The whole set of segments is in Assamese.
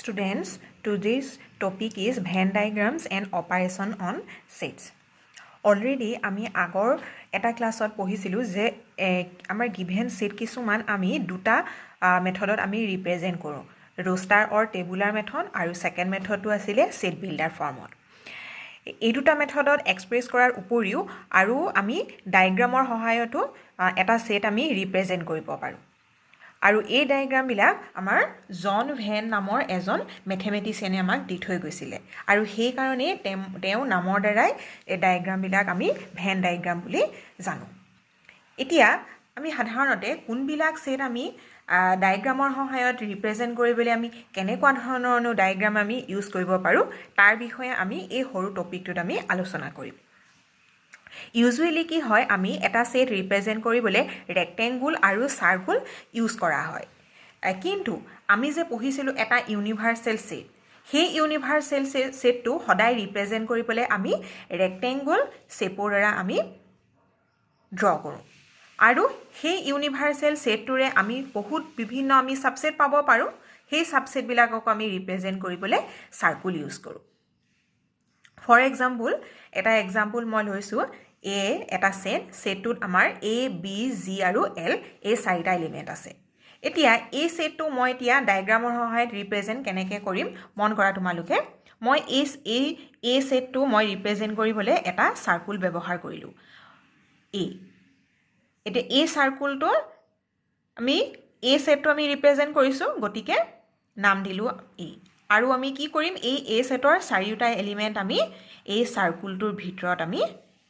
Students, today's topic is Venn diagrams and operation on sets. Already আমি আগৰ এটা ক্লাছত পঢ়িছিলো যে আমাৰ গিভেন সেট কিছুমান আমি দুটা মেথডত আমি ৰিপ্ৰেজেন্ট কৰো roster or tabular method আৰু second methodটো আছিল set builder ফৰ্মত এই দুটা মেথডত এক্সপ্ৰেছ কৰাৰ উপৰিও আৰু আমি ডায়াগ্ৰামৰ সহায়তো এটা সেট আমি ৰিপ্ৰেজেন্ট কৰিব পাৰো আৰু এই ডায়াগ্ৰাম বিলাক আমাৰ জন ভেন নামৰ এজন মেথমেটিচিয়ানে আমাক দি থৈ গৈছিলে আৰু সেই কাৰণে তেওঁ নামৰ দ্বাৰাই এই ডায়াগ্ৰাম বিলাক আমি ভেন ডায়াগ্ৰাম বুলি জানো এতিয়া আমি সাধাৰণতে কোনবিলাক সেট আমি ডায়াগ্ৰামৰ সহায়ত ৰিপ্ৰেজেন্ট কৰিবলৈ আমি কেনেকুৱা ধৰণৰ ডায়াগ্ৰাম আমি ইউজ কৰিব পাৰো তাৰ বিষয়ে আমি এই সৰু টপিকটোত আমি আলোচনা কৰিম Usually কি হয় আমি এটা সেট ৰিপ্ৰেজেন্ট কৰিবলৈ ৰেক্টেংগুল আৰু সাৰ্কুল ইউজ কৰা হয় কিন্তু আমি যে পঢ়িছিলো এটা ইউনিভাৰ্সাল সেট সেই ইউনিভাৰ্সাল সেটটো সদায় ৰিপ্ৰেজেন্ট কৰিবলৈ আমি ৰেক্টেংগুল শেপৰ দ্বাৰা আমি ড্ৰ কৰো আৰু সেই ইউনিভাৰ্সাল সেটটোৰে আমি বহুত বিভিন্ন আমি সাবসেট পাব পাৰো সেই সাবসেট বিলাকক আমি ৰিপ্ৰেজেন্ট কৰিবলৈ সাৰ্কুল ইউজ কৰো For example, এটা example মই লৈছো A এটা সেটটোত আমাৰ A B G আৰু L এই চাৰিটা এলিমেন্ট আছে এতিয়া এই সেটটো মই এতিয়া ডায়াগ্ৰামৰ সহায়ত ৰিপ্ৰেজেন্ট কেনেকৈ কৰিম মন কৰা তোমালোকে মই এই সেটটো মই ৰিপ্ৰেজেন্ট কৰিবলৈ এটা সাৰ্কুল ব্যৱহাৰ কৰিলো A এতিয়া এই সাৰ্কুলটো আমি এই সেটটো আমি ৰিপ্ৰেজেন্ট কৰিছো গতিকে নাম দিলো E আৰু আমি কি কৰিম এই A সেটৰ চাৰিটা এলিমেন্ট আমি এই সাৰ্কুলটোৰ ভিতৰত আমি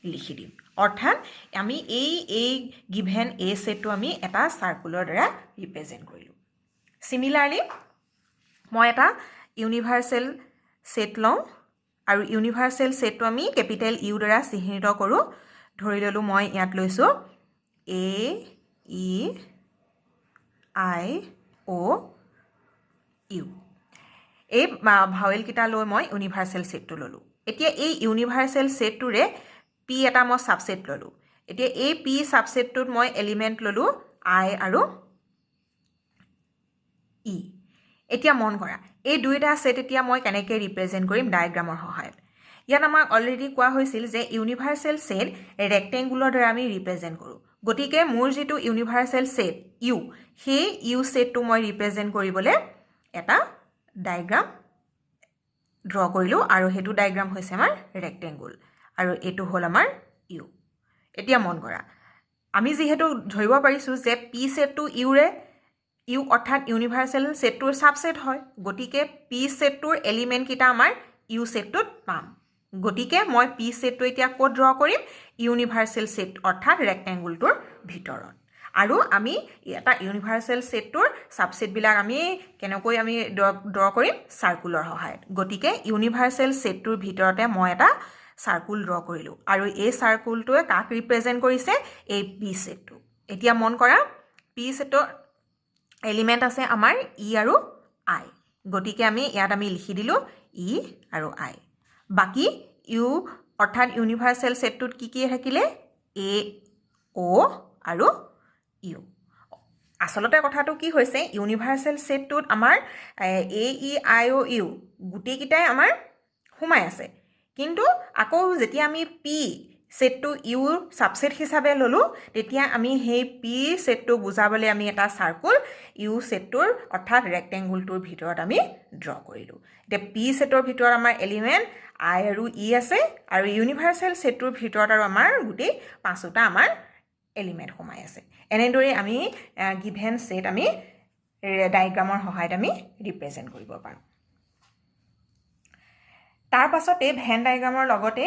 লিখি দিম অৰ্থাৎ আমি এই গিভেন A সেটটো আমি এটা সাৰ্কুলৰ দ্বাৰা ৰিপ্ৰেজেন্ট কৰিলো সিমিলাৰলি মই এটা ইউনিভাৰ্সাল সেট লওঁ আৰু ইউনিভাৰ্সাল সেটটো আমি কেপিটেল ইউ দ্বাৰা চিহ্নিত কৰো ধৰি ললো মই ইয়াত লৈছো A E I O U এই ভাৱেল কিটা লৈ মই ইউনিভাৰ্সাল সেটটো ললো এতিয়া এই ইউনিভাৰ্সাল সেটটোৰে p এটা মই সাবসেট ললো এতিয়া এই p সাবসেটটোত মই এলিমেন্ট ললো i আৰু e এতিয়া মন কৰা এই দুইটা সেট এতিয়া মই কেনেকৈ ৰিপ্ৰেজেন্ট কৰিম ডায়াগ্ৰামৰ সহায়ত ইয়াত আমাক অলৰেডি কোৱা হৈছিল যে ইউনিভাৰ্সাল সেট ৰেক্টেংগুলৰ দ্বাৰা আমি ৰিপ্ৰেজেন্ট কৰো গতিকে মোৰ যেটো ইউনিভাৰ্সাল সেট u সেই u সেটটো মই ৰিপ্ৰেজেন্ট কৰিবলৈ এটা ডায়াগ্ৰাম ড্ৰ কৰিলো আৰু হেতু ডায়াগ্ৰাম হৈছে আমাৰ ৰেক্টেংগুল আৰু এটো হল আমাৰ u এতিয়া মন কৰা আমি যেহেতু ধৰিব পাৰিছো যে p সেটটো u ৰে u অৰ্থাৎ ইউনিভাৰ্সাল সেটটোৰ সাবসেট হয় গতিকে p সেটটোৰ এলিমেন্ট কিটা আমাৰ u সেটটোত পাম গতিকে মই p সেটটো এতিয়া কোড ড্ৰ কৰিম ইউনিভাৰ্সাল সেট অৰ্থাৎ ৰেক্টেংগুলটোৰ ভিতৰত আৰু আমি এটা ইউনিভাৰ্সাল সেটটোৰ সাবসেট বিলাক আমি কেনেকৈ আমি ড্ৰ কৰিম সাৰ্কুলৰ সহায়ত গতিকে ইউনিভাৰ্সাল সেটটোৰ ভিতৰতে মই এটা সাৰ্কুল ড্ৰ কৰিলো আৰু এই সাৰ্কুলটোৱে কাক ৰিপ্ৰেজেন্ট কৰিছে এই p সেটটো এতিয়া মন কৰা p সেটৰ এলিমেন্ট আছে আমাৰ e আৰু i গতিকে আমি ইয়াত আমি লিখি দিলো e আৰু i বাকি u অৰ্থাৎ ইউনিভাৰ্সাল সেটটোত কি থাকিলে a o আৰু u আসলতে কথাটো কি হৈছে ইউনিভাৰ্সাল সেটটোত আমাৰ a e i o u গুটি কিটাই আমাৰ সোমাই আছে কিন্তু আকৌ যেতিয়া আমি p সেটটো u সাবসেট হিচাপে ললো তেতিয়া আমি সেই p সেটটো বুজাবলৈ আমি এটা সাৰ্কুল u সেটটোৰ অৰ্থাৎ ৰেক্টেংগুলটোৰ ভিতৰত আমি ড্ৰ কৰিলো তে p সেটৰ ভিতৰত আমাৰ এলিমেন্ট i আৰু e আছে আৰু ইউনিভাৰ্সাল সেটটোৰ ভিতৰত আৰু আমাৰ গুটি পাঁচটা আমাৰ এলিমেন্ট সোমাই আছে এনেদৰে আমি গিভেন সেট আমি ডায়াগ্ৰামৰ সহায়ত আমি ৰিপ্ৰেজেন্ট কৰিব পাৰো তাৰ পাছতে ভেন ডায়াগ্ৰামৰ লগতে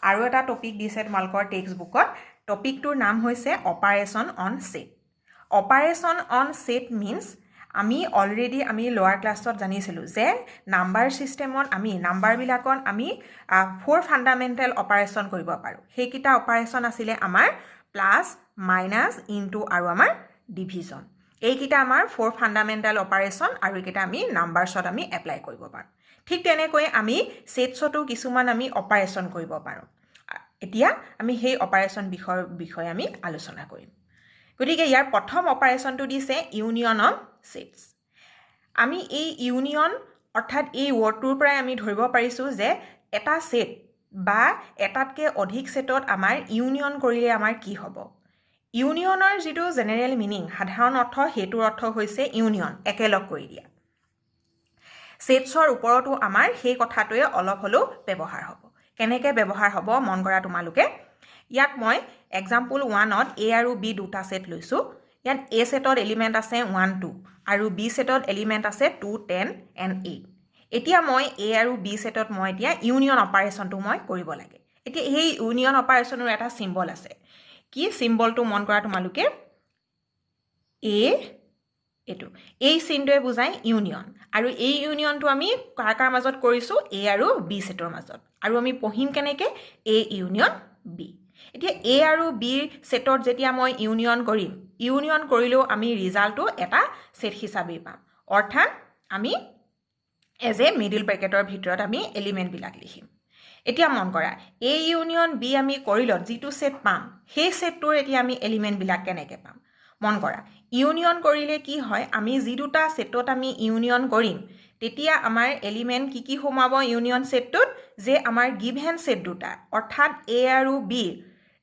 আৰু এটা টপিক দিছে তোমালকৰ টেক্সট বুকত টপিকটোৰ নাম হৈছে operation on set operation on set means আমি অলৰেডি আমি লোৱাৰ ক্লাছত জানিছিলো যে নাম্বাৰ সিস্টেমত আমি নাম্বাৰ বিলাকত আমি ফ'ৰ ফান্ডামেন্টাল অপাৰেচন কৰিব পাৰো সেইকিটা অপাৰেচন আছিল আমাৰ প্লাস মাইনাস ইনটু আৰু আমাৰ ডিভিজন এইকিটা আমাৰ ফ'ৰ ফান্ডামেন্টাল অপাৰেচন আৰু এইকিটা আমি নাম্বাৰছত আমি এপ্লাই কৰিব পাৰো ঠিক তেনেকৈ আমি সেটছটো কিছুমান আমি অপাৰেচন কৰিব পাৰো এতিয়া আমি সেই অপাৰেচন বিষয় আমি আলোচনা কৰিম গতিকে ইয়াৰ প্ৰথম অপাৰেচনটো দিছে ইউনিয়ন অফ সেটছ আমি এই ইউনিয়ন অৰ্থাৎ এই ৱৰ্ডটোৰ পৰাই আমি ধৰিব পাৰিছোঁ যে এটা সেট বা এটাতকে অধিক সেটত আমাৰ ইউনিয়ন কৰিলে আমাৰ কি হ'ব ইউনিয়নৰ যেটো জেনাৰেল মিনিং সাধাৰণ অৰ্থ হেতুৰ অৰ্থ হৈছে ইউনিয়ন একেলগ কৰি দিয়া সেটছৰ ওপৰতো আমাৰ সেই কথাটোৱে অলপ হলো ব্যৱহাৰ হ'ব কেনেকৈ ব্যৱহাৰ হ'ব মন কৰা তোমালোকে ইয়াক মই এক্সাম্পল 1ত a আৰু b দুটা সেট লৈছো ইয়াত a সেটত এলিমেন্ট আছে 1 2 আৰু b সেটত এলিমেন্ট আছে 2 10 and 8 এতিয়া মই a আৰু b সেটত মই এতিয়া ইউনিয়ন অপাৰেচনটো মই কৰিব লাগে এতিয়া এই ইউনিয়ন অপাৰেচনৰ এটা সিম্বল আছে কি সিম্বলটো মন কৰা তোমালোকে a এটো এই চিনটোৱে বুজাই ইউনিয়ন আৰু এই ইউনিয়নটো আমি কাৰ মাজত কৰিছো a আৰু b সেটৰ মাজত আৰু আমি পঢ়িম কেনেকৈ a ইউনিয়ন b এতিয়া a আৰু b সেটত যেতিয়া মই ইউনিয়ন কৰিম ইউনিয়ন কৰিলেও আমি ৰিজাল্টটো এটা সেট হিচাপে পাম অৰ্থাৎ আমি এজ এ মিডল ব্ৰেকেটৰ ভিতৰত আমি এলিমেন্ট বিলাক লিখিম এতিয়া মন কৰা a ইউনিয়ন b আমি কৰিলত যেটো সেট পাম সেই সেটটোৰ এতিয়া আমি এলিমেন্ট বিলাক কেনেকৈ পাম মন কৰা ইউনিয়ন কৰিলে কি হয় আমি যি দুটা সেটত আমি ইউনিয়ন কৰিম তেতিয়া আমাৰ এলিমেন্ট কি সোমাব ইউনিয়ন সেটটোত যে আমাৰ গিভেন সেট দুটা অৰ্থাৎ a আৰু b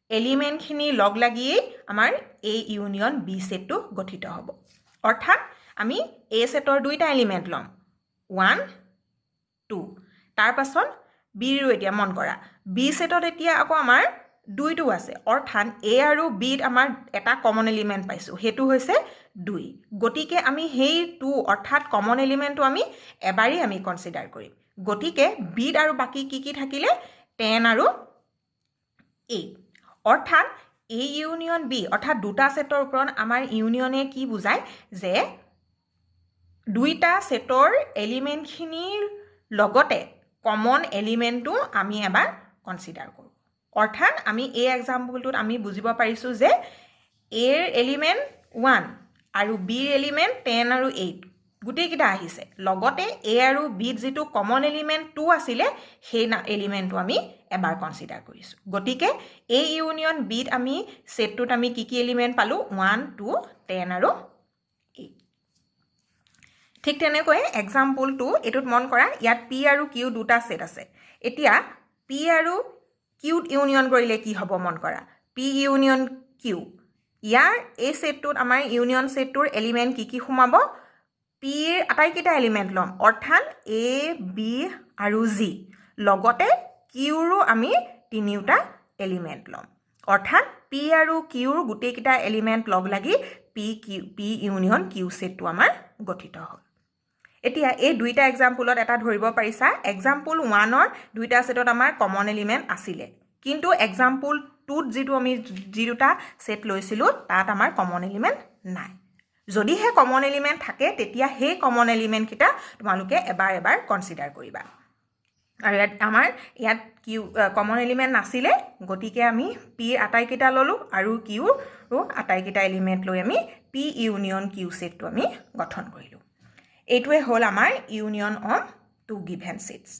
এলিমেন্ট খিনি লগ লাগি আমাৰ a ইউনিয়ন b সেটটো গঠিত হ'ব অৰ্থাৎ আমি a সেটৰ দুইটা এলিমেন্ট লম 1 2 তাৰ পাছত b ৰ এতিয়া মন কৰা b সেটত এতিয়া আকৌ আমাৰ দুইটো আছে অৰ্থাৎ a আৰু b ত আমাৰ এটা কমন এলিমেন্ট পাইছো হেতু হৈছে 2 গটিকে আমি হেই 2 অৰ্থাৎ কমন এলিমেন্টটো আমি এবাৰেই আমি কনসিডাৰ কৰিম গটিকে b আৰু বাকি কি থাকিলে 10 আৰু 8 অৰ্থাৎ a ইউনিয়ন b অৰ্থাৎ দুটা সেটৰ ওপৰত আমাৰ ইউনিয়নে কি বুজায় যে দুইটা সেটৰ এলিমেন্ট খিনিৰ লগতে কমন এলিমেন্টটো আমি এবাৰ কনসিডাৰ কৰো অৰ্থাৎ আমি এই এক্সাম্পলটোত আমি বুজিব পাৰিছো যে a ৰ এলিমেন্ট 1 আৰু b ৰ এলিমেন্ট 10 আৰু 8 গুটেই কিটা আহিছে লগতে a আৰু b ত যেটো কমন এলিমেন্ট 2 আছিল সেই এলিমেন্টটো আমি এবাৰ কনসিডাৰ কৰিছো গটিকে a ইউনিয়ন b ত আমি সেটটোত আমি কি এলিমেন্ট পালো 1 2 10 আৰু 8 ঠিক তেনেকৈ এক্সাম্পল 2 এটোত মন কৰা ইয়াত p আৰু q দুটা সেট আছে এতিয়া p আৰু q ইউনিয়ন কৰিলে কি হ'ব মন কৰা p ইউনিয়ন q ইয়াৰ এই সেটটোত আমাৰ ইউনিয়ন সেটটোৰ এলিমেন্ট কি সোমাব p ৰ আটাইকেইটা এলিমেন্ট লম অৰ্থাৎ a b আৰু g লগতে q ৰো আমি তিনিটা এলিমেন্ট লম অৰ্থাৎ p আৰু q ৰ গুটেইকেইটা এলিমেন্ট লগ লাগি p ইউনিয়ন q সেটটো আমাৰ গঠিত হ'ল এতিয়া এই দুইটা এক্সাম্পলত এটা ধৰিব পাৰিছা এক্সাম্পল 1 ৰ দুইটা সেটত আমাৰ কমন এলিমেন্ট আছিল কিন্তু এক্সাম্পল 2 ত যেটো আমি যি দুটা সেট লৈছিলো তাত আমাৰ কমন এলিমেন্ট নাই যদিহে কমন এলিমেন্ট থাকে তেতিয়া সেই কমন এলিমেন্ট কিটা তোমালোকে এবাৰ কনসিডাৰ কৰিবা আৰু আমাৰ ইয়াত কিউ কমন এলিমেন্ট নাছিলে গটিকে আমি p আটাইকেইটা ললো আৰু q ৰো আটাইকেইটা এলিমেন্ট লৈ আমি p ইউনিয়ন q সেটটো আমি গঠন কৰিলো এইটোৱে হ'ল আমাৰ union of two given sets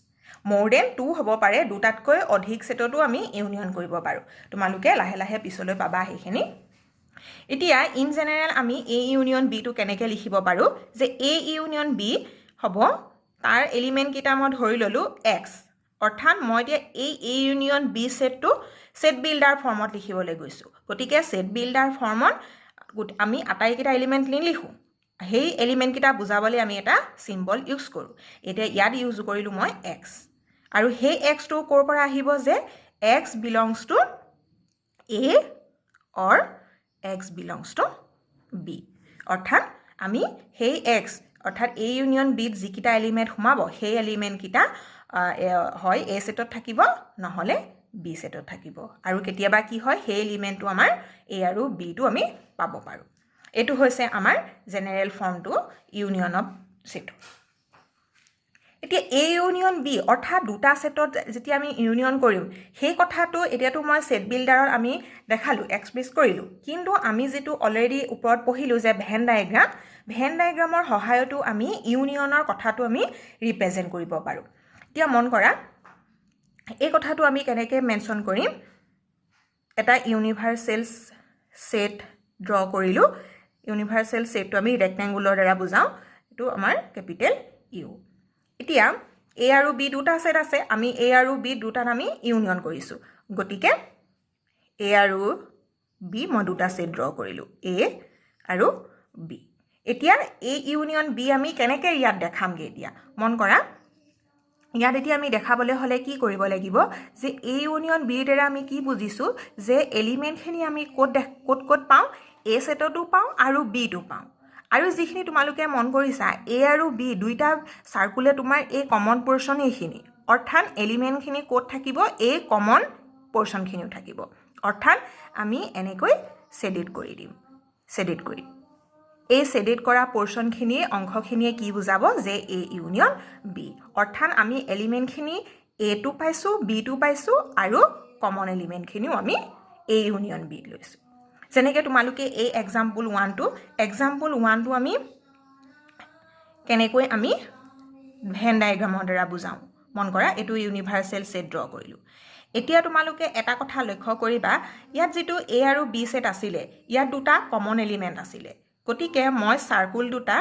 more than 2 হ'ব পাৰে দুটাতকৈ অধিক সেটতো আমি ইউনিয়ন কৰিব পাৰো তোমালোকে লাহে লাহে পিছলৈ পাবা হেখিনি এতিয়া ইন জেনাৰেল আমি a ইউনিয়ন b টো কেনেকৈ লিখিব পাৰো যে a ইউনিয়ন b হ'ব তাৰ এলিমেন্ট কিটা মই ধৰি ললো x অৰ্থাৎ মই এতিয়া এই a ইউনিয়ন b সেটটো সেট বিল্ডাৰ ফৰ্মত লিখিবলৈ গৈছো গতিকে সেট বিল্ডাৰ ফৰ্মত আমি আটাইকেইটা এলিমেন্ট লিখো হেই এলিমেন্ট কিটা বুজাবলৈ আমি এটা সিম্বল ইউজ কৰো এতিয়া ইয়াত ইউজ কৰিলো মই x আৰু হেই x টো কৰ পৰা আহিব যে x belongs to a or x belongs to b অৰ্থাৎ আমি হেই x অৰ্থাৎ a ইউনিয়ন b ত যিকিটা এলিমেন্ট সোমাব সেই এলিমেন্ট কিটা হয় a সেটত থাকিব নহলে b সেটত থাকিব আৰু কেতিয়াবা কি হয় সেই এলিমেন্টটো আমাৰ a আৰু b টো আমি পাব পাৰো এটো হৈছে আমাৰ জেনাৰেল ফৰ্মটো ইউনিয়ন অফ সেট এতিয়া a ইউনিয়ন b অৰ্থাৎ দুটা সেটত যেতিয়া আমি ইউনিয়ন কৰিম সেই কথাটো এতিয়াটো মই সেট বিল্ডাৰত আমি দেখালো এক্সপ্ৰেছ কৰিলো কিন্তু আমি যেটো অলৰেডি ওপৰত পঢ়িলো যে ভেন ডায়াগ্ৰামৰ সহায়তো আমি ইউনিয়নৰ কথাটো আমি ৰিপ্ৰেজেন্ট কৰিব পাৰো এতিয়া মন কৰা এই কথাটো আমি কেনেকৈ মেনশন কৰিম এটা ইউনিভাৰ্সেল সেট ড্ৰ কৰিলো ইউনিভাৰ্সেল সেটটো আমি ৰেক্টেঙ্গুলাৰ দ্বাৰা বুজাও এটো আমাৰ ক্যাপিটেল ইউ এতিয়া A আৰু B দুটা সেট আছে আমি A আৰু B দুটাত আমি ইউনিয়ন কৰিছো গতিকে A আৰু B মই দুটা সেট ড্ৰ কৰিলো A আৰু B এতিয়া A ইউনিয়ন B আমি কেনেকৈ ইয়াত দেখামগে এতিয়া মন কৰা ইয়াত এতিয়া আমি দেখাবলৈ হলে কি কৰিব লাগিব যে A ইউনিয়ন B ৰ দ্বাৰা আমি কি বুজিছো যে এলিমেন্টখিনি আমি ক'ত পাওঁ A সেটতো পাওঁ আৰু B টো পাওঁ আৰু যিখিনি তোমালোকে মন কৰিছা A আৰু B দুইটা সাৰ্কুলে তোমাৰ এই কমন পোৰশন এইখিনি অৰ্থাৎ এলিমেন্টখিনি ক'ত থাকিব এই কমন পোৰশনখিনিও থাকিব অৰ্থাৎ আমি এনেকৈ শেডিড কৰি দিম শেডিড কৰি এই শেডিড কৰা পোৰশনখিনি অংশখিনিয়ে কি বুজাব যে A ইউনিয়ন B অৰ্থাৎ আমি এলিমেন্টখিনি A টো পাইছো B টো পাইছো আৰু কমন এলিমেন্টখিনিও আমি A ইউনিয়ন B লৈছো যেনেকৈ তোমালোকে এই এক্সাম্পল 1 টো আমি কেনেকৈ আমি ভেন ডায়াগ্ৰামৰ দ্বাৰা বুজাও মন কৰা এটো ইউনিভাৰ্সেল সেট ড্ৰ কৰিলো এতিয়া তোমালোকে এটা কথা লক্ষ্য কৰিবা ইয়াত যেটো A আৰু B সেট আছিল ইয়াত দুটা কমন এলিমেন্ট আছিল গতিকে মই সাৰ্কুল দুটা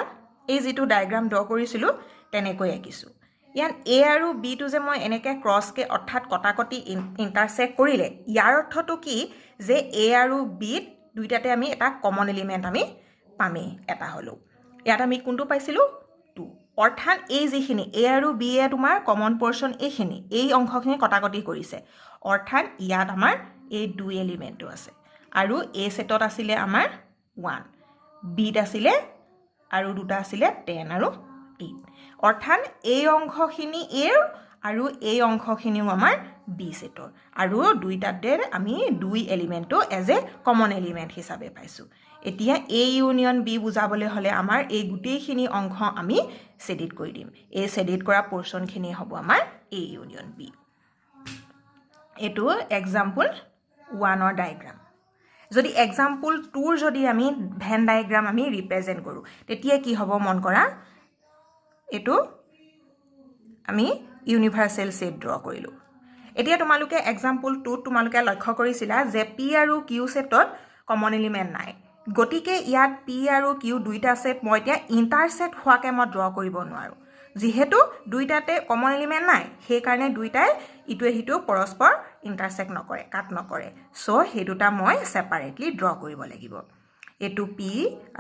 এই যেটো ডায়াগ্ৰাম ড্ৰ কৰিছিলো তেনেকৈ আঁকিছো ইয়াত A আৰু B টো যে মই এনেকৈ ক্ৰস কে অৰ্থাৎ কটাকটি ইন্টাৰসেক্ট কৰিলে ইয়াৰ অৰ্থটো কি যে A আৰু B দুইটাতে আমি এটা কমন এলিমেন্ট আমি পামে এটা হলো ইয়াত আমি কোনটো পাইছিলো 2 অৰ্থাৎ এই যিখিনি A আৰু B এ তোমাৰ কমন পোৰশন এইখিনি এই অংশখিনি কটাকটি কৰিছে অৰ্থাৎ ইয়াত আমাৰ এই দুই এলিমেন্টটো আছে আৰু A সেটত আছিল আমাৰ 1 B ত আছিল আৰু দুটা আছিল 10 আৰু 8 অৰ্থাৎ এই অংশখিনি A আৰু এই অংশখিনিও আমাৰ B সেটৰ আৰু দুইটাতে আমি দুই এলিমেন্টটো এজ এ কমন এলিমেন্ট হিচাপে পাইছো এতিয়া A ইউনিয়ন B বুজাবলৈ হলে আমাৰ এই গুটেইখিনি অংশ আমি শেডিড কৰি দিম এই শেডিড কৰা পোৰশনখিনি হ'ব আমাৰ A ইউনিয়ন B এটো এক্সাম্পল 1 ৰ ডায়াগ্ৰাম যদি এক্সাম্পল 2 ৰ যদি আমি ভেন ডায়াগ্ৰাম আমি ৰিপ্ৰেজেন্ট কৰো তেতিয়া কি হ'ব মন কৰা এটো আমি ইউনিভাৰ্সেল সেট ড্ৰ কৰিলো এতিয়া তোমালোকে এক্সাম্পল 2 তোমালোকে লক্ষ্য কৰিছিলা যে P আৰু Q সেটত কমন এলিমেন্ট নাই গতিকে ইয়াত P আৰু Q দুইটা সেট মই এতিয়া ইন্টাৰসেক্ট হোৱাকে মই ড্ৰ কৰিব নোৱাৰো যেহেতু দুইটাতে কমন এলিমেন্ট নাই সেই কাৰণে দুইটাই ইটোৱে হিটো পৰস্পৰ ইন্টাৰসেক্ট নকৰে কাট নকৰে সো হে দুটা মই সেপাৰেটলি ড্ৰ কৰিব লাগিব এটো P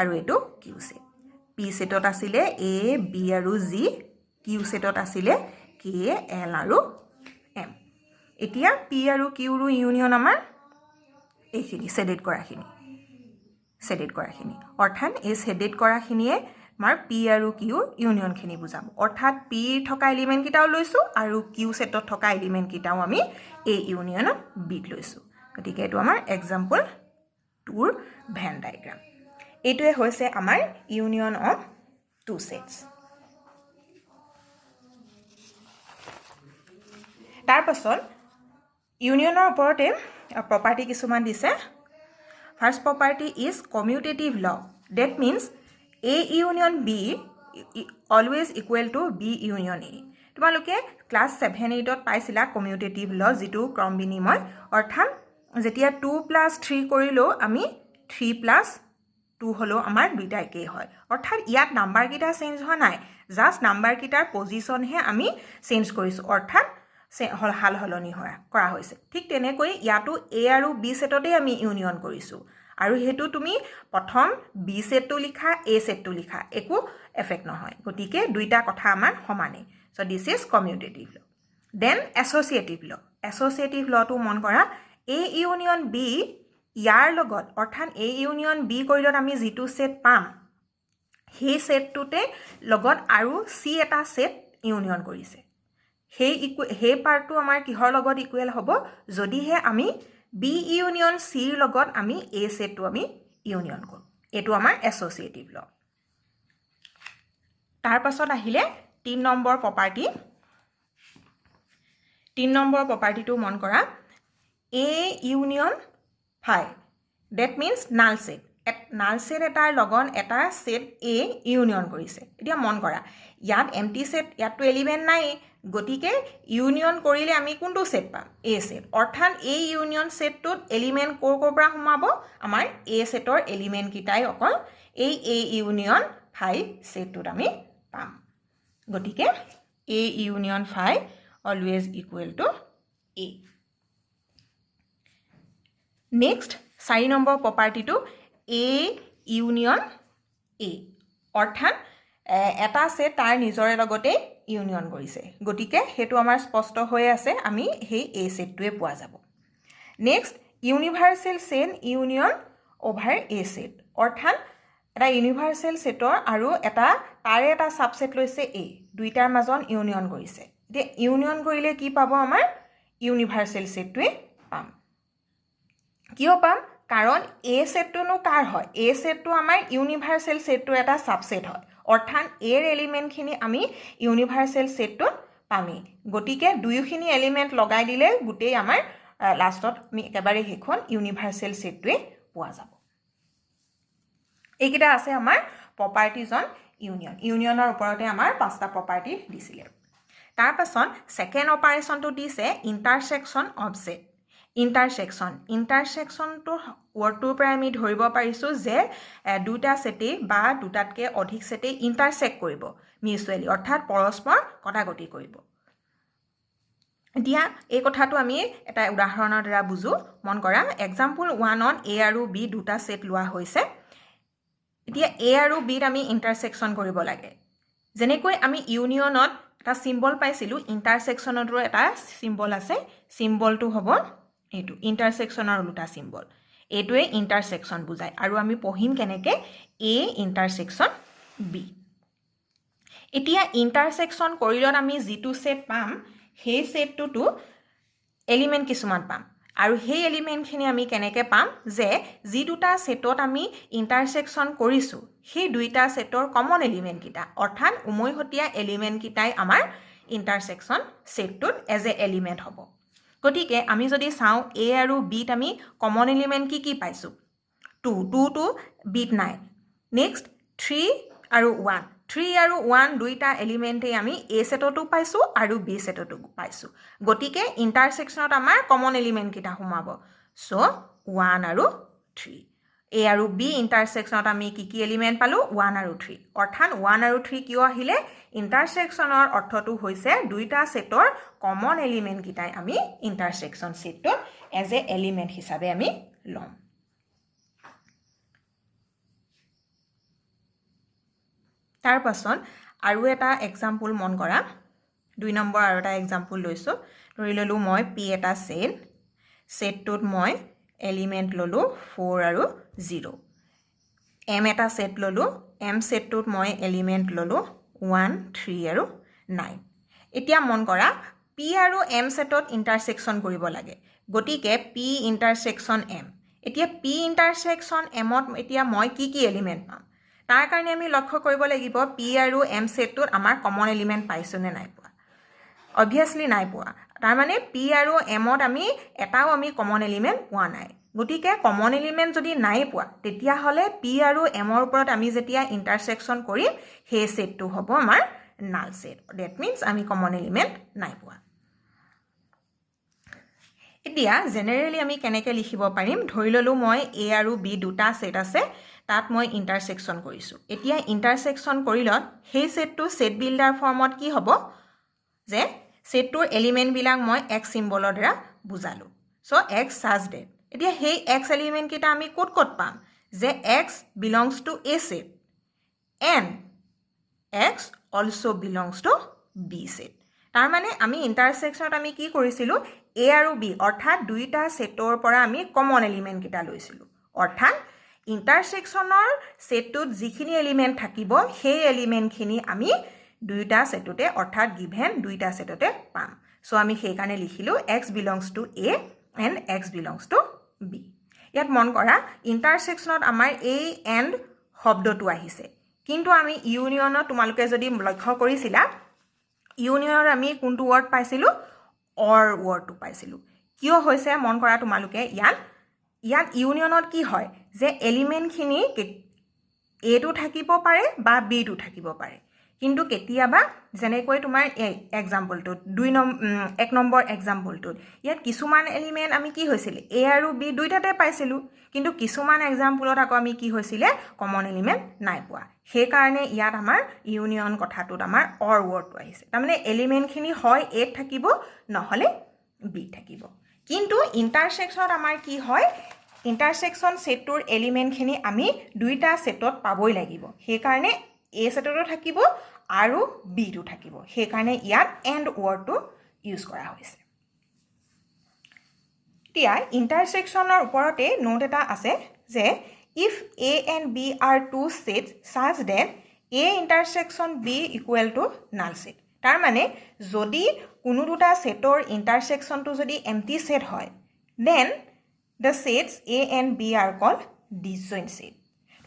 আৰু এটো Q সেট P সেটত আছিল A B আৰু G Q সেটত আছিল K L আৰু M এতিয়া P আৰু Q ৰ ইউনিয়ন আমাৰ এইখিনি শেডিড কৰাখিনি অৰ্থাৎ এই শেডিড কৰাখিনিয়ে আমাৰ P আৰু Q ইউনিয়ন খিনি বুজাব অৰ্থাৎ P থকা এলিমেন্ট কিটাও লৈছো আৰু Q সেটত থকা এলিমেন্ট কিটাও আমি A ইউনিয়ন B লৈছো গতিকে এটো আমাৰ এক্সাম্পল 2 ৰ ভেন ডায়াগ্ৰাম এটোৱে হৈছে আমাৰ ইউনিয়ন অফ টু সেটস তাৰ পাছত ইউনিয়নৰ ওপৰতে প্ৰপাৰ্টি কিছুমান দিছে ফাৰ্স্ট প্ৰপাৰ্টি ইজ কমিউটেটিভ ল that means A union B always equal to B union A তোমালোকে ক্লাস 7-8 ত পাইছিলা কমিউটেটিভ ল যেটো ক্ৰম বিনিময় অৰ্থাৎ যেতিয়া 2 + 3 কৰিলো আমি 3 + 2 হলো আমাৰ দুইটা একেই হয় অৰ্থাৎ ইয়াত নাম্বাৰ কিটা চেঞ্জ হোৱা নাই জাস্ট নাম্বাৰ কিটাৰ পজিশন হে আমি চেঞ্জ কৰিছো অৰ্থাৎ হাল হলনি কৰা হৈছে ঠিক তেনেকৈ ইয়াতো A আৰু B সেটতে আমি ইউনিয়ন কৰিছো আৰু হেতু তুমি প্ৰথম B সেটটো লিখা A সেটটো লিখা একো এফেক্ট নহয় গতিকে দুইটা কথা আমাৰ সমানে সো দিস ইজ কমিউটেটিভ ল দেন এছ'চিয়েটিভ ল টো মন কৰা A ইউনিয়ন B ইয়াৰ লগত অৰ্থাৎ A ইউনিয়ন B কৰিলত আমি যেটো সেট পাম সেই সেটটোতে লগত আৰু C এটা সেট ইউনিয়ন কৰিছে সেই পাৰ্টটো আমাৰ কিহৰ লগত ইকুৱেল হ'ব যদিহে আমি B ইউনিয়ন C ৰ লগত আমি A সেটটো আমি ইউনিয়ন কৰো এটো আমাৰ এছ'চিয়েটিভ ল তাৰ পাছত আহিলে 3 নম্বৰ প্ৰপাৰ্টিটো মন কৰা A union phi that means null set এটাৰ লগত এটা সেট A ইউনিয়ন কৰিছে এতিয়া মন কৰা ইয়াত এম্পটি সেট ইয়াতটো এলিমেন্ট নাই গতিকে ইউনিয়ন কৰিলে আমি কোনটো সেট পাম A সেট অৰ্থাৎ A ইউনিয়ন সেটটোত এলিমেন্ট কৰ পৰা সোমাব আমাৰ A সেটৰ এলিমেন্ট কিটাই অকল এই A ইউনিয়ন phi সেটটোত আমি পাম গতিকে A union phi always equal to A. Next, 4 নম্বৰ প্ৰপাৰ্টিটো A union A, অৰ্থাৎ এটা সেট তাৰ নিজৰে লগতে ইউনিয়ন কৰিছে, গতিকে সেইটো আমাৰ স্পষ্ট হৈ আছে, আমি সেই A সেটটোৱে পোৱা যাব। Next, universal chain union over A set, অৰ্থাৎ এটা ইউনিভাৰ্চেল সেটৰ আৰু তাৰে এটা সাবসেট লৈছে A, দুইটাৰ মাজত ইউনিয়ন কৰিছে। এতিয়া ইউনিয়ন কৰিলে কি পাব, আমাৰ ইউনিভাৰ্চেল সেটটোৱে পাম। কিয় পাম? কাৰণ A সেটটোনো কাৰ হয়? A সেটটো আমাৰ ইউনিভাৰ্চেল সেটটোৰ এটা সাবসেট হয়, অৰ্থাৎ এৰ এলিমেণ্টখিনি আমি ইউনিভাৰ্চেল সেটটোত পামেই। গতিকে দুয়োখিনি এলিমেণ্ট লগাই দিলে গোটেই আমাৰ লাষ্টত আমি একেবাৰে সেইখন ইউনিভাৰ্চেল সেটটোৱে পোৱা যাব। এইকেইটা আছে আমাৰ প্ৰপাৰ্টিজ অন ইউনিয়ন। ইউনিয়নৰ ওপৰতে আমাৰ 5টা প্ৰপাৰ্টি দিছিলে। তাৰপাছত ছেকেণ্ড অপাৰেশ্যনটো দিছে ইণ্টাৰছেকশ্যন অফ সেট। ইণ্টাৰছেকশ্যনটো ৱৰ্ডটোৰ পৰা আমি ধৰিব পাৰিছোঁ যে দুটা সেটেই বা দুটাতকৈ অধিক সেটেই ইণ্টাৰছেক্ট কৰিব মিউচুৱেলি, অৰ্থাৎ পৰস্পৰ কটাকটি কৰিব। এতিয়া এই কথাটো আমি এটা উদাহৰণৰ দ্বাৰা বুজো। মন কৰা, এক্সাম্পল 1ত A আৰু B দুটা সেট লোৱা হৈছে। এতিয়া A আৰু Bত আমি ইণ্টাৰছেকশ্যন কৰিব লাগে। যেনেকৈ আমি ইউনিয়নত এটা চিম্বল পাইছিলোঁ, ইণ্টাৰছেকশ্যনতো এটা চিম্বল আছে, চিম্বলটো হ'ব এইটো ইণ্টাৰছেকশ্যনৰ ওলোটা চিম্বল। এইটোৱে ইণ্টাৰছেকশ্যন বুজায়, আৰু আমি পঢ়িম কেনেকৈ A ইণ্টাৰছেকশ্যন B। এতিয়া ইণ্টাৰছেকশ্যন কৰিলত আমি যিটো সেট পাম, সেই সেটটোতো এলিমেণ্ট কিছুমান পাম, আৰু সেই এলিমেণ্টখিনি আমি কেনেকৈ পাম, যে যি দুটা সেটত আমি ইণ্টাৰছেকশ্যন কৰিছোঁ সেই দুইটা সেটৰ কমন এলিমেণ্টকেইটা, অৰ্থাৎ উমৈহতীয়া এলিমেণ্টকেইটাই আমাৰ ইণ্টাৰছেকশ্যন সেটটোত এজ এ এলিমেণ্ট হ'ব। গতিকে আমি যদি চাওঁ A আৰু Bত আমি কমন এলিমেণ্ট কি পাইছোঁ? 2টো Bত নাই। নেক্সট 3 আৰু 1, 3 আৰু 1 দুইটা এলিমেণ্টেই আমি A সেটতো পাইছোঁ আৰু B সেটতো পাইছোঁ। গতিকে ইণ্টাৰছেকশ্যনত আমাৰ কমন এলিমেণ্টকেইটা সোমাব। চ' 1 আৰু 3। A আৰু B ইণ্টাৰছেকশ্যনত আমি কি এলিমেণ্ট পালোঁ? 1 আৰু 3। অৰ্থাৎ 1 আৰু 3 কিয় আহিলে? ইণ্টাৰছেকশ্যনৰ অৰ্থটো হৈছে দুইটা সেটৰ কমন এলিমেণ্টকেইটাই আমি ইণ্টাৰছেকশ্যন সেটটোত এজ এ এলিমেণ্ট হিচাপে আমি ল'ম। তাৰপাছত আৰু এটা এক্সাম্পল মন কৰা, 2 নম্বৰ আৰু এটা এক্সাম্পল লৈছোঁ। ধৰি ল'লোঁ মই P এটা সেটটোত মই এলিমেণ্ট ল'লোঁ 4 আৰু 0। M এটা সেট ল'লোঁ, M সেটটোত মই এলিমেণ্ট ল'লোঁ 1, 3 আৰু 9। এতিয়া মন কৰা, P আৰু M সেটত ইণ্টাৰছেকশ্যন কৰিব লাগে, গতিকে P ইণ্টাৰছেকশ্যন M। এতিয়া P ইণ্টাৰছেকশ্যন Mত এতিয়া মই কি এলিমেণ্ট পাম? তাৰ কাৰণে আমি লক্ষ্য কৰিব লাগিব P আৰু M সেটটোত আমাৰ কমন এলিমেণ্ট পাইছোঁ নে নাই পোৱা? অবভিয়াছলি নাই পোৱা। তাৰমানে P আৰু Mত আমি এটাও কমন এলিমেণ্ট পোৱা নাই। গতিকে কমন এলিমেণ্ট যদি নাই পোৱা, তেতিয়াহ'লে P আৰু Mৰ ওপৰত আমি যেতিয়া ইণ্টাৰছেকশ্যন কৰিম, সেই সেটটো হ'ব আমাৰ নাল সেট। ডেট মিনছ আমি কমন এলিমেণ্ট নাই পোৱা। এতিয়া জেনেৰেলি আমি কেনেকৈ লিখিব পাৰিম? ধৰি ল'লোঁ মই A আৰু B দুটা সেট আছে, তাত মই ইণ্টাৰছেকশ্যন কৰিছোঁ। এতিয়া ইণ্টাৰছেকশ্যন কৰিলত সেই সেটটো সেট বিল্ডাৰ ফৰ্মত কি হ'ব, যে সেটটোৰ এলিমেণ্টবিলাক মই X চিম্বলৰ দ্বাৰা বুজালোঁ। চ' X সাজ ডেট। এতিয়া সেই X এলিমেণ্টকেইটা আমি ক'ত পাম? যে X belongs two A set and X also belongs to B set. তাৰমানে আমি ইণ্টাৰছেকশ্যনত আমি কি কৰিছিলোঁ? A আৰু B অৰ্থাৎ দুইটা সেটৰ পৰা আমি কমন এলিমেণ্টকেইটা লৈছিলোঁ। অৰ্থাৎ ইণ্টাৰছেকশ্যনৰ সেটটোত যিখিনি এলিমেণ্ট থাকিব, সেই এলিমেণ্টখিনি আমি দুইটা সেটতে, অৰ্থাৎ গিভেন দুইটা সেটতে পাম। চ' আমি সেইকাৰণে লিখিলোঁ X belongs to A and X belongs to B. ইয়াত মন কৰা, ইণ্টাৰছেকশ্যনত আমাৰ এই এণ্ড শব্দটো আহিছে, কিন্তু আমি ইউনিয়নত তোমালোকে যদি লক্ষ্য কৰিছিলা, ইউনিয়নত আমি কোনটো ৱৰ্ড পাইছিলোঁ? অৰ ৱৰ্ডটো পাইছিলোঁ। কিয় হৈছে মন কৰা তোমালোকে, ইয়াত ইউনিয়নত কি হয়, যে এলিমেণ্টখিনি Aটো থাকিব পাৰে বা Bটো থাকিব পাৰে, কিন্তু কেতিয়াবা যেনেকৈ তোমাৰ এই এক্সাম্পলটোত 1 নম্বৰ এক্সাম্পলটোত ইয়াত কিছুমান এলিমেণ্ট আমি কি হৈছিলে? A আৰু B দুইটাতে পাইছিলোঁ, কিন্তু কিছুমান এক্সাম্পলত আকৌ আমি কি হৈছিলে? কমন এলিমেণ্ট নাই পোৱা। সেই কাৰণে ইয়াত আমাৰ ইউনিয়ন কথাটোত আমাৰ অৰ ৱৰ্ডটো আহিছে তাৰমানে এলিমেণ্টখিনি হয় এ থাকিব নহলে বি থাকিব কিন্তু ইন্টাৰসেকশনত আমাৰ কি হয় ইন্টাৰসেকশন সেটটোৰ এলিমেণ্টখিনি আমি দুইটা সেটত পাবই লাগিব সেই কাৰণে এ সেটতো থাকিব আৰু বি টো থাকিব সেই কাৰণে ইয়াত এণ্ড ৱৰ্ডটো ইউজ কৰা হৈছে এতিয়া ইন্টাৰসেকশনৰ ওপৰতে নোট এটা আছে যে if A and B are two sets such that A intersection B equal to null set তাৰ মানে যদি কোনো দুটা সেটৰ ইন্টাৰসেকশনটো যদি এম্পটি সেট হয় then the sets A and B are called disjoint set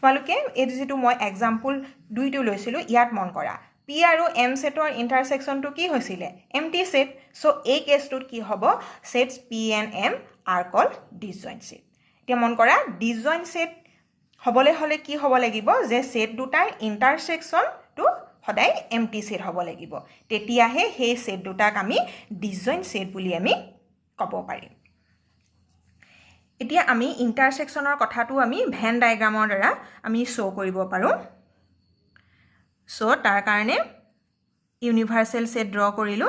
তোমালোকে এই যেটো মই एग्जांपल দুইটো লৈছিলো ইয়াত মন কৰা P আৰু M সেটৰ ইন্টাৰসেকশনটো কি হৈছিল এম্পটি সেট সো এই কেছটোত কি হ'ব sets P and M are called disjoint set এতিয়া মন কৰা disjoint set হবলে হলে কি হ'ব লাগিব যে সেট দুটাৰ ইন্টাৰসেকশনটো সদায় এম্পটি সেট হ'ব লাগিব তেতিয়াহে সেই সেট দুটাক আমি ডিসজয়েন্ট সেট বুলি আমি ক'ব পাৰিম এতিয়া আমি ইন্টাৰসেকশনৰ কথাটো আমি ভেন ডায়াগ্ৰামৰ দ্বাৰা আমি শো কৰিব পাৰো সো তাৰ কাৰণে ইউনিভাৰ্সাল সেট ড্ৰ কৰিলো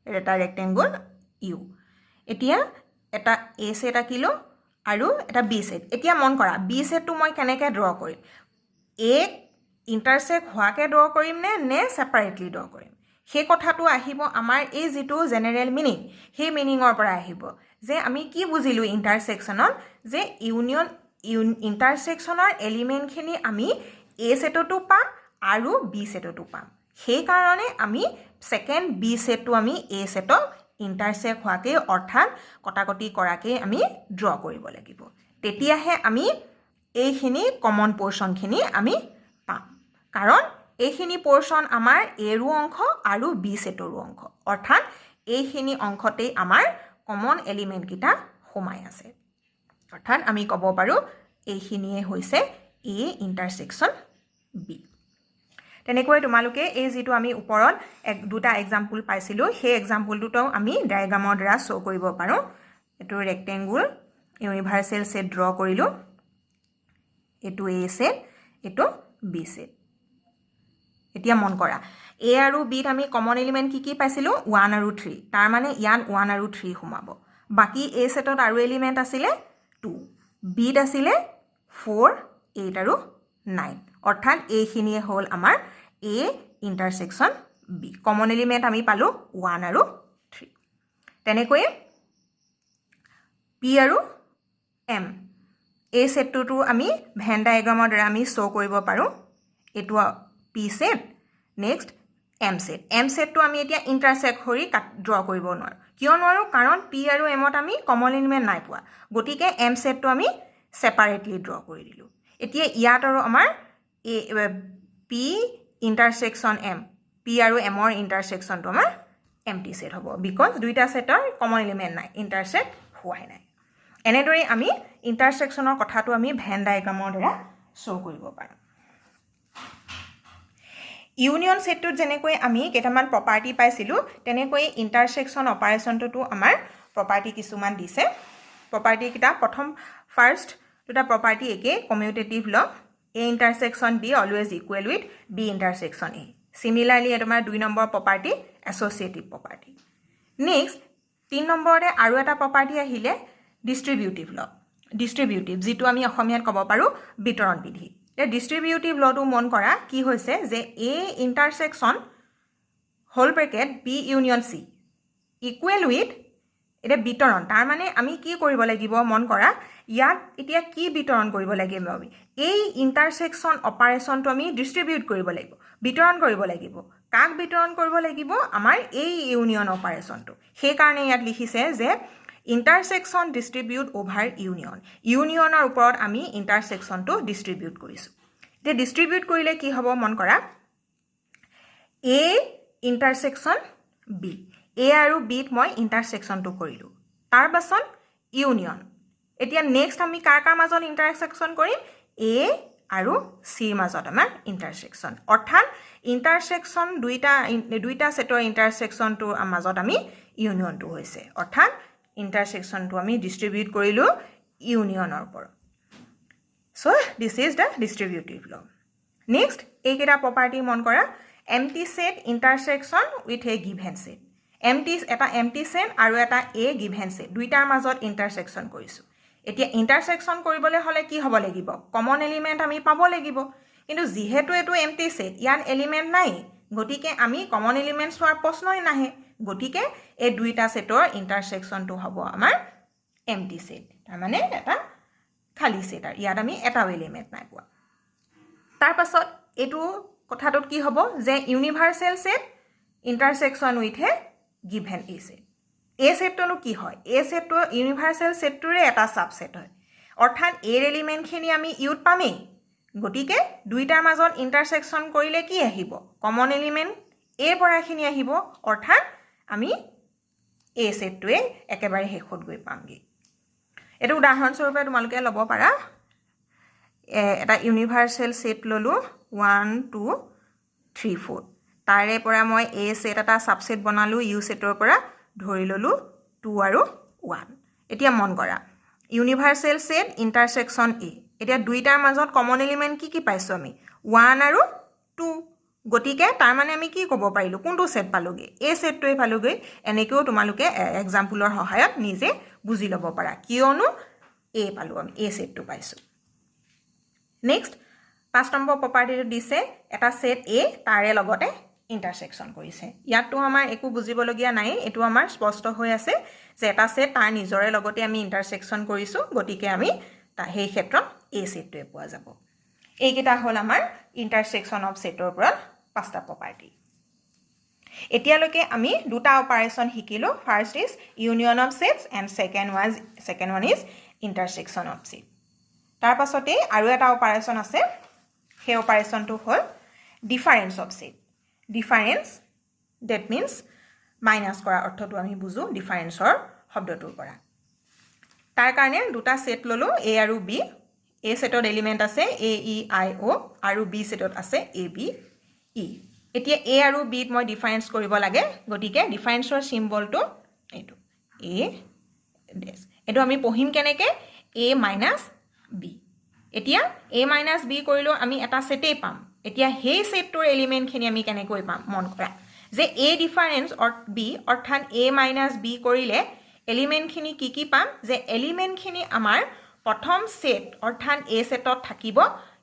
এটা ৰেক্টেংগল ইউ এতিয়া এটা এ সেট আকিলো আৰু এটা বি সেট এতিয়া মন কৰা বি সেটটো মই কেনেকৈ ড্ৰ কৰিম এ ইন্টাৰসেক্ট হোৱাকে ড্ৰ কৰিম নে সেপাৰেটলি ড্ৰ কৰিম সেই কথাটো আহিব আমাৰ এই যেটো জেনাৰেল মিনিং সেই মিনিংৰ পৰা আহিব যে আমি কি বুজিলো ইন্টাৰসেকশনত যে ইউনিয়ন ইন্টাৰসেকশনৰ এলিমেণ্টখিনি আমি এ সেটতো পাম আৰু বি সেটতো পাম সেই কাৰণে আমি সেকেন্ড বি সেটটো আমি এ সেটক ইন্টাৰসেক্ট হোৱাকে অৰ্থাৎ কটাকটি কৰাকে আমি ড্ৰ কৰিব লাগিব তেতিয়াহে আমি এইখিনি কমন পোৰশনখিনি আমি পাম কাৰণ এইখিনি পোৰশন আমাৰ এ ৰ অংশ আৰু বি সেটৰ অংশ অৰ্থাৎ এইখিনি অংশতে আমাৰ কমন এলিমেন্ট কিটা সোমাই আছে অৰ্থাৎ আমি ক'ব পাৰো এইখিনিয়ে হৈছে এ ইন্টাৰসেকশন বি তেনেকৈ তোমালোকে এই যেটো আমি ওপৰত দুটা एग्जांपल পাইছিলো সেই एग्जांपलটো আমি ডায়াগ্ৰামৰ দ্বাৰা শো কৰিব পাৰো এটো ৰেক্টেংগল ইউনিভাৰ্সাল সেট ড্ৰ কৰিলো এটো এ সেট এটো বি সেট এতিয়া মন কৰা এ আৰু বি ত আমি কমন এলিমেন্ট কি কি পাইছিলো 1 আৰু 3 তাৰ মানে ইয়াত 1 আৰু 3 সোমাব বাকি এ সেটত আৰু এলিমেন্ট আছিল 2 বি ত আছিল 4 8 আৰু 9 অৰ্থাৎ এইখিনিয়ে হ'ল আমাৰ এ ইন্টাৰসেকশন বি কমন এলিমেন্ট আমি পালো 1 আৰু 3 তেনেকৈ পি আৰু এম এই সেটটো আমি ভেন ডায়াগ্ৰামৰ দ্বাৰা আমি শো কৰিব পাৰো এটো পি সেট নেক্সট এম সেটটো আমি এতিয়া ইন্টাৰসেক্ট কৰি ড্ৰ কৰিব নোৱাৰো কিয় নোৱাৰো কাৰণ পি আৰু এমত আমি কমন এলিমেন্ট নাই পোৱা গতিকে এম সেটটো আমি সেপাৰেটলি ড্ৰ কৰি দিলো এতিয়া ইয়াত আৰু আমাৰ পি ইন্টাৰসেকশন এম পি আৰু এমৰ ইন্টাৰসেকশনটো আমাৰ এম্পটি সেট হ'ব বিকজ দুইটা সেটৰ কমন এলিমেন্ট নাই ইন্টাৰসেক্ট হোৱাই নাই এনেদৰে আমি ইন্টাৰসেকশনৰ কথাটো আমি ভেন ডায়াগ্ৰামৰ দ্বাৰা শো কৰিব পাৰো ইউনিয়ন সেটটোত যেনেকৈ আমি কেইটামান প্ৰপাৰ্টি পাইছিলো তেনেকৈ ইন্টাৰসেকশন অপাৰেচনটো আমাৰ প্ৰপাৰ্টি কিছুমান দিছে প্ৰপাৰ্টি কিটা প্ৰথম ফাৰ্স্ট দুটা প্ৰপাৰ্টি একে কমিউটেটিভ ল A intersection B always equal with B intersection A. Similarly, এটামাৰ 2 number property associative property. Next, 3 নম্বৰতে আৰু এটা property আহিলে distributive law. Distributive যেটো আমি অসমীয়াত ক'ব পাৰো বিতৰণ বিধি। এই distributive law টো মন কৰা কি হৈছে যে A intersection whole bracket B union C equal with এটা বিতৰণ তাৰ মানে আমি কি কৰিব লাগিব মন কৰা ইয়াত এতিয়া কি বিতৰণ কৰিব লাগিব আমি এই ইন্টাৰসেকশন অপাৰেচনটো আমি ডিস্ট্ৰিবিউট কৰিব লাগিব বিতৰণ কৰিব লাগিব কাক বিতৰণ কৰিব লাগিব আমাৰ এই ইউনিয়ন অপাৰেচনটো সেই কাৰণে ইয়াত লিখিছে যে ইন্টাৰসেকশন ডিস্ট্ৰিবিউট ওভাৰ ইউনিয়নৰ ওপৰত আমি ইন্টাৰসেকশনটো ডিস্ট্ৰিবিউট কৰিছো তে ডিস্ট্ৰিবিউট কৰিলে কি হ'ব মন কৰা A ইন্টাৰসেকশন B A আৰু B ত মই ইন্টাৰসেকশনটো কৰিলো তাৰ পাছত ইউনিয়ন এতিয়া নেক্সট আমি কাৰ মাজত ইন্টাৰসেকশন কৰিম A আৰু C মাজত আমাৰ ইন্টাৰসেকশন অৰ্থাৎ ইন্টাৰসেকশন দুইটা সেটৰ ইন্টাৰসেকশনটো মাজত আমি ইউনিয়নটো হৈছে অৰ্থাৎ ইন্টাৰসেকশনটো আমি ডিস্ট্ৰিবিউট কৰিলো ইউনিয়নৰ ওপৰত so this is the distributive law next এইকেইটা প্ৰপাৰ্টি মন কৰা empty set intersection with a given set এটা এম্পটি সেট আৰু এটা এ গিভেন সেট দুইটাৰ মাজত ইন্টাৰসেকশন কৰিছো এতিয়া ইন্টাৰসেকশন কৰিবলৈ হলে কি হ'ব লাগিব কমন এলিমেন্ট আমি পাব লাগিব কিন্তু যেহেতু এটো এম্পটি সেট ইয়াত এলিমেন্ট নাই গতিকে আমি কমন এলিমেন্ট চোৱাৰ প্ৰশ্নই নাহে গতিকে এই দুইটা সেটৰ ইন্টাৰসেকশনটো হ'ব আমাৰ এম্পটি সেট তাৰ মানে এটা খালি সেট আৰু ইয়াত আমি এটাও এলিমেন্ট নাই পোৱা তাৰ পাছত এটো কথাটোত কি হ'ব যে universal set intersection with a given a set A সেটটো কি হয় এ সেটটো ইউনিভাৰ্সেল সেটটোৰে এটা সাবসেট হয় অৰ্থাৎ এৰ এলিমেন্টখিনি আমি ইউত পামেই গতিকে দুইটাৰ মাজত ইন্টাৰসেকশন কৰিলে কি আহিব কমন এলিমেন্ট এ পৰাখিনি আহিব অৰ্থাৎ আমি এ সেটটোৱে একেবাৰে শেষত গৈ পামগে এটো উদাহৰণস্বৰূপে তোমালোকে ল'ব পাৰা এটা ইউনিভাৰ্সেল সেট ললো 1 2 3 4 তাৰে পৰা মই এ সেট এটা সাবসেট বনালো ইউ সেটৰ পৰা ধৰি ললো 2 আৰু 1 এতিয়া মন কৰা ইউনিভাৰ্সেল সেট ইন্টাৰসেকশন এ এতিয়া দুইটাৰ মাজত কমন এলিমেন্ট কি পাইছো আমি 1 আৰু 2 গতিকে তাৰ মানে আমি কি ক'ব পাৰিলো কোনটো সেট পালোগে এ সেটটোৱে পালোগে এনেকেও তোমালোকে এক্সাম্পলৰ সহায়ত নিজে বুজি ল'ব পাৰা কিয়নো এ পালো আমি এ সেটটো পাইছো নেক্সট 5 নম্বৰ প্ৰপাৰ্টিটো দিছে এটা সেট এ তাৰে লগতে ইন্টাৰসেকশন কৰিছে ইয়াতো আমাৰ একো বুজিবলগীয়া নাই এটো আমাৰ স্পষ্ট হৈ আছে যে এটা সেট তাৰ নিজৰে লগতে আমি ইন্টাৰসেকশন কৰিছো গতিকে আমি সেই ক্ষেত্ৰত এ সেটটোৱে পোৱা যাব এইকেইটা হ'ল আমাৰ ইন্টাৰসেকশন অফ সেটৰ পৰা 5টা প্ৰপাৰ্টি এতিয়ালৈকে আমি দুটা অপাৰেচন শিকিলো first is union of sets and second one is intersection of set তাৰ পাছতে আৰু এটা অপাৰেচন আছে সেই অপাৰেচনটো হ'ল difference of set difference that means minus কৰা অৰ্থটো আমি বুজো ডিফাৰেন্সৰ শব্দটোৰ পৰা তাৰ কাৰণে দুটা সেট ললো এ আৰু বি এ সেটৰ এলিমেন্ট আছে এ ই আই ও আৰু বি সেটত আছে এ বি ই এতিয়া এ আৰু বি ত মই ডিফাৰেন্স কৰিব লাগে গতিকে ডিফাৰেন্সৰ সিম্বলটো এটো এ ডেশ এটো আমি পঢ়িম কেনেকে a - b এতিয়া a - b কৰিলো আমি এটা সেটেই পাম এতিয়া হেই সেটটোৰ এলিমেন্টখিনি আমি কেনেকৈ পাম মন কৰা যে a ডিফাৰেন্স অৰ b অৰ্থাৎ a - b কৰিলে এলিমেন্টখিনি কি পাম যে এলিমেন্টখিনি আমাৰ প্ৰথম সেট অৰ্থাৎ a সেটত থাকিব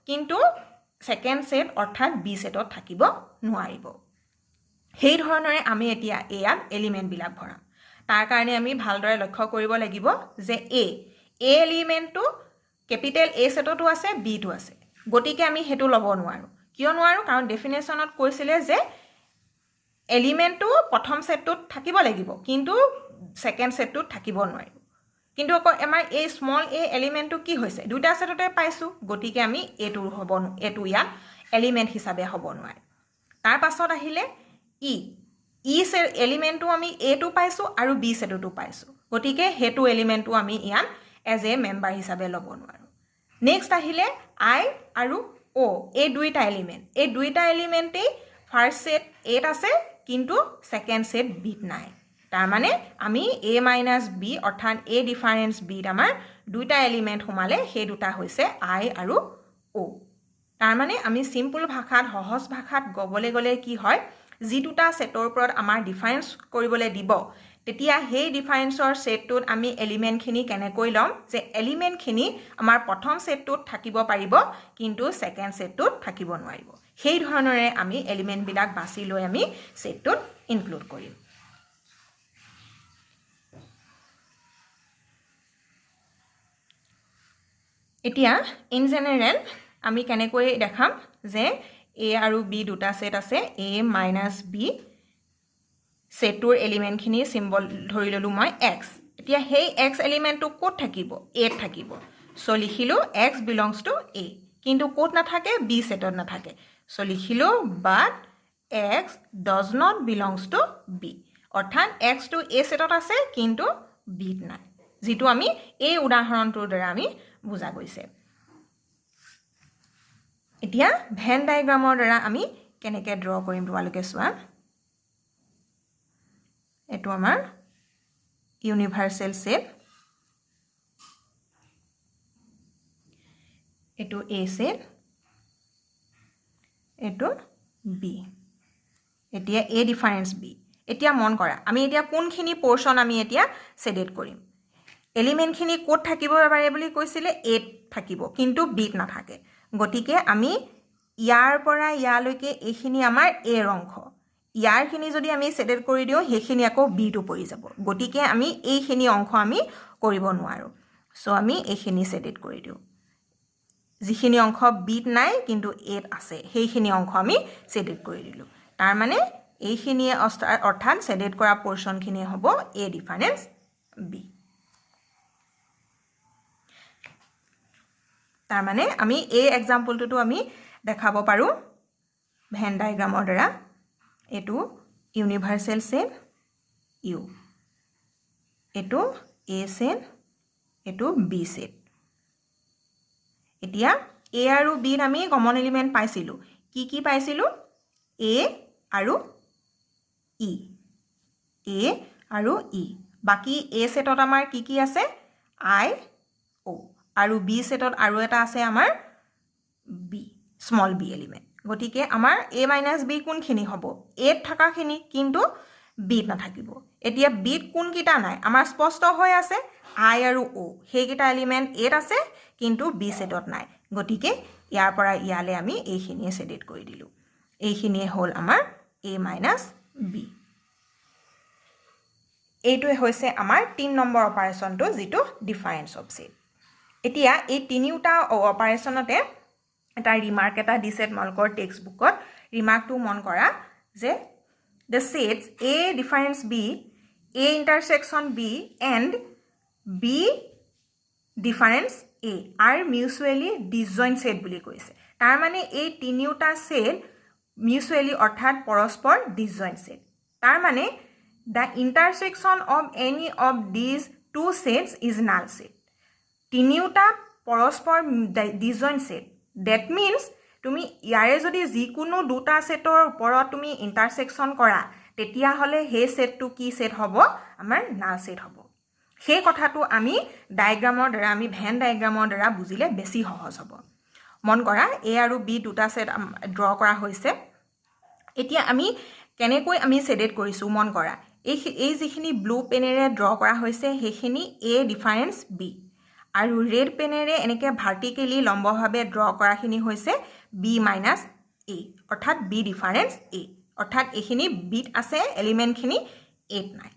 কিন্তু সেকেন্ড সেট অৰ্থাৎ b সেটত থাকিব নোৱাৰিব সেই ধৰণৰে আমি এতিয়া এয়াত এলিমেন্ট বিলাক ভৰাম তাৰ কাৰণে আমি ভালদৰে লক্ষ্য কৰিব লাগিব যে এ এলিমেন্টটো ক্যাপিটেল এ সেটতো আছে বি টো আছে গতিকে আমি হেতু লব নোৱাৰো কিয় নোৱাৰো কাৰণ ডেফিনেশনত কৈছিলে যে এলিমেন্টটো প্ৰথম সেটটোত থাকিব লাগিব কিন্তু সেকেন্ড সেটটোত থাকিব নোৱাৰিব কিন্তু আমাৰ এই স্মল এ এলিমেন্টটো কি হৈছে দুটা সেটতে পাইছো গতিকে আমি এটো হ'ব এটো ইয়াত এলিমেন্ট হিচাপে হ'ব নোৱাৰে তাৰ পাছত আহিলে ই সে এলিমেন্টটো আমি এ টো পাইছো আৰু বি সেটটো পাইছো গতিকে হেতু এলিমেন্টটো আমি ইয়াত এজ এ মেম্বাৰ হিচাপে ল'ব নোৱাৰো নেক্সট আহিলে আই আৰু ও এই দুইটা এলিমেন্টে ফাৰ্স্ট সেট এত আছে কিন্তু সেকেন্ড সেট বিত নাই তাৰ মানে আমি a - b অৰ্থাৎ a ডিফাৰেন্স b আমাৰ দুইটা এলিমেন্ট সোমালে সেই দুটা হৈছে i আৰু o তাৰ মানে আমি সিম্পল ভাষাত সহজ ভাষাত গবলে গলে কি হয় যি দুটা সেটৰ ওপৰত আমাৰ ডিফাৰেন্স কৰিবলৈ দিব তেতিয়া সেই ডিফাৰেন্সৰ সেটটোত আমি এলিমেন্টখিনি কেনেকৈ লম যে এলিমেন্টখিনি আমাৰ প্ৰথম সেটটোত থাকিব পাৰিব কিন্তু সেকেন্ড সেটটোত থাকিব নোৱাৰিব সেই ধৰণৰে আমি এলিমেন্ট বিলাক বাছি লৈ আমি সেটটোত ইনক্লুড কৰিম এতিয়া ইন জেনাৰেল আমি কেনেকৈ দেখাম যে a আৰু b দুটা সেট আছে a - b সেটটোৰ এলিমেন্টখিনি সিম্বল ধৰি ললো মই x এতিয়া হেই x এলিমেন্টটো ক'ত থাকিব a ত থাকিব সো লিখিলো x belongs to a কিন্তু ক'ত নাথাকে b সেটত নাথাকে সো লিখিলো but x does not belongs to b অৰ্থাৎ x টো a সেটত আছে কিন্তু b ত নাই যেটো আমি এই উদাহৰণটোৰ দ্বাৰা আমি বুজা গৈছে এতিয়া ভেন ডায়াগ্ৰামৰ দ্বাৰা আমি কেনেকৈ ড্ৰ কৰিম তোমালোকে চোৱা এটো আমাৰ ইউনিভাৰ্সেল সেট এটো a সেট এইটো বি এতিয়া এ ডিফাৰেন্স বি এতিয়া মন কৰা আমি এতিয়া কোনখিনি পোৰ্শন আমি এতিয়া সেডেড কৰিম এলিমেন্টখিনি কোড থাকিব পাৰে বুলি কৈছিলে এ থাকিব কিন্তু বিত নাথাকে গতিকে আমি ইয়াৰ পৰা ইয়ালৈকে এইখিনি আমাৰ এ অংশ ইয়াৰখিনি যদি আমি সেডেড কৰি দিও হেখিনি আকৌ বি টু পৰি যাব গতিকে আমি এইখিনি অংশ আমি কৰিব নোৱাৰো সো আমি এইখিনি সেডেড কৰি দিও যিখিনি অংশ বিত নাই কিন্তু এত আছে সেইখিনি অংশ আমি সেডেড কৰি দিলো তাৰ মানে এইখিনি অৰ্থাৎ সেডেড কৰা পোৰ্শনখিনি হ'ব এ ডিফাৰেন্স বি তাৰ মানে আমি এই এক্সাম্পলটো আমি দেখাব পাৰো ভেন ডায়াগ্ৰামৰ দ্বাৰা এটো ইউনিভাৰ্সেল সেট ইউ এটো এ সেট এটো বি সেট এতিয়া এ আৰু বি ৰ আমি কমন এলিমেন্ট পাইছিলো কি পাইছিলো এ আৰু ই এ আৰু ই বাকি এ সেটত আমাৰ কি আছে আই ও আৰু বি সেটত আৰু এটা আছে আমাৰ বি স্মল বি এলিমেন্ট গটিকে আমাৰ a - b কোনখিনি হ'ব a থাকাখিনি কিন্তু b নাথাকিব এতিয়া b কোন কিটা নাই আমাৰ স্পষ্ট হৈ আছে i আৰু o হেকিটা এলিমেন্ট a আছে কিন্তু b সেটত নাই গটিকে ইয়াৰ পৰা ইয়ালে আমি এইখিনি সেডেড কৰি দিলো এইখিনি হ'ল আমাৰ a - b এইটোৱে হৈছে আমাৰ 3 নম্বৰ অপাৰেচনটো যেটো ডিফাৰেন্স অফ সেট এতিয়া এই তিনিটা অপাৰেচনতে এটা ৰিমাৰ্ক এটা দিছে তোমালোকৰ টেক্সট বুকত ৰিমাৰ্কটো মন কৰা যে the sets a difference b a intersection b and b difference a are mutually disjoint set বুলি কৈছে তাৰ মানে এই তিনিটা সেট mutually অৰ্থাৎ পৰস্পৰ disjoint set তাৰ মানে the intersection of any of these two sets is null set তিনিটা পৰস্পৰ disjoint set that means তুমি ইয়াৰে যদি যিকোনো দুটা সেটৰ ওপৰত তুমি ইন্টাৰসেকশন কৰা তেতিয়া হলে হে সেটটো কি সেট হ'ব আমাৰ নাল সেট হ'ব সেই কথাটো আমি ডায়াগ্ৰামৰ দ্বাৰা আমি ভেন ডায়াগ্ৰামৰ দ্বাৰা বুজিলে বেছি সহজ হ'ব মন কৰা এ আৰু বি দুটা সেট ড্ৰ কৰা হৈছে এতিয়া আমি কেনেকৈ আমি সেডেড কৰিছো মন কৰা এই যিখিনি ব্লু পেনেৰে ড্ৰ কৰা হৈছে হেখিনি এ ডিফাৰেন্স বি আৰু ৰেড পেনেৰে এনেকে ভাৰ্টিকেলি লম্বভাৱে ড্ৰ কৰাখিনি হৈছে b - a অৰ্থাৎ b ডিফাৰেন্স a অৰ্থাৎ এখিনি বিট আছে এলিমেন্টখিনি 8 নাই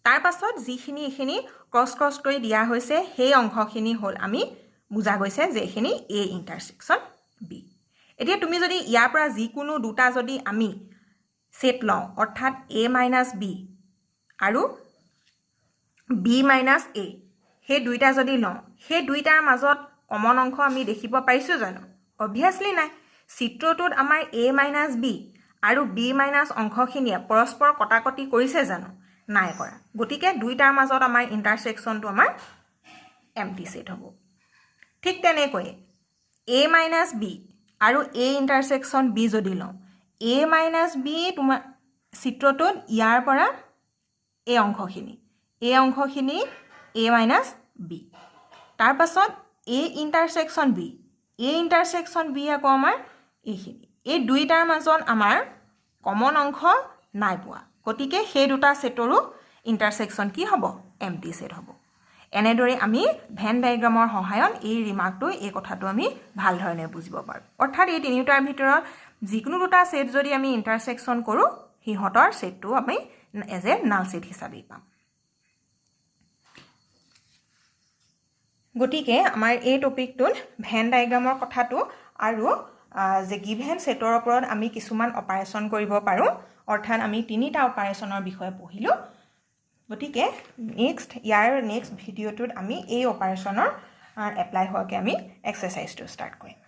তাৰ পাছত যিখিনি এখিনি ক্ৰস কৰি দিয়া হৈছে সেই অংশখিনি হ'ল আমি বুজা গৈছে যে এখিনি a ইন্টাৰসেকশন b এতিয়া তুমি যদি ইয়াৰ পৰা যিকোনো দুটা যদি আমি সেট লওঁ অৰ্থাৎ a - b আৰু b - a হে দুইটা যদি লওঁ হে দুইটাৰ মাজত কমন অংশ আমি দেখিব পাইছো জানো obviously নাই চিত্ৰটোত আমাৰ a - b আৰু b - অংশখিনিয়ে পৰস্পৰ কটাকটি কৰিছে জানো নাই কৰা গতিকে দুইটাৰ মাজত আমাৰ ইন্টাৰসেকশনটো আমাৰ এম্পটি সেট হ'ব ঠিক তেনেকৈ a - b আৰু a ইন্টাৰসেকশন b যদি লওঁ a - b তোমাৰ চিত্ৰটোত ইয়াৰ পৰা এই অংশখিনি a - b তাৰ পাছত a ইন্টাৰসেকশন b আকৌ আমাৰ এইখিনি এই দুইটাৰ মাজত আমাৰ কমন অংশ নাই পোৱা গতিকে সেই দুটা সেটৰো ইন্টাৰসেকশন কি হ'ব এম্পটি সেট হ'ব এনেদৰে আমি ভেন ডায়াগ্ৰামৰ সহায়ত এই ৰিমাৰ্কটো এই কথাটো আমি ভাল ধৰণে বুজিব পাৰো অৰ্থাৎ এই তিনিটাৰ ভিতৰত যিকোনো দুটা সেট যদি আমি ইন্টাৰসেকশন কৰো হিহতৰ সেটটো আমি এজ এ নাল সেট হিচাপে পাম গতিকে আমাৰ এই টপিকটোত ভেন ডায়াগ্ৰামৰ কথাটো আৰু যে গিভেন সেটৰ ওপৰত আমি কিছুমান অপাৰেচন কৰিব পাৰো অৰ্থাৎ আমি তিনিটা অপাৰেচনৰ বিষয়ে পঢ়িলো গতিকে নেক্সট ভিডিঅটোত আমি এই অপাৰেচনৰ এপ্লাই হোৱাকে আমি এক্সাৰসাইজটো ষ্টাৰ্ট কৰিম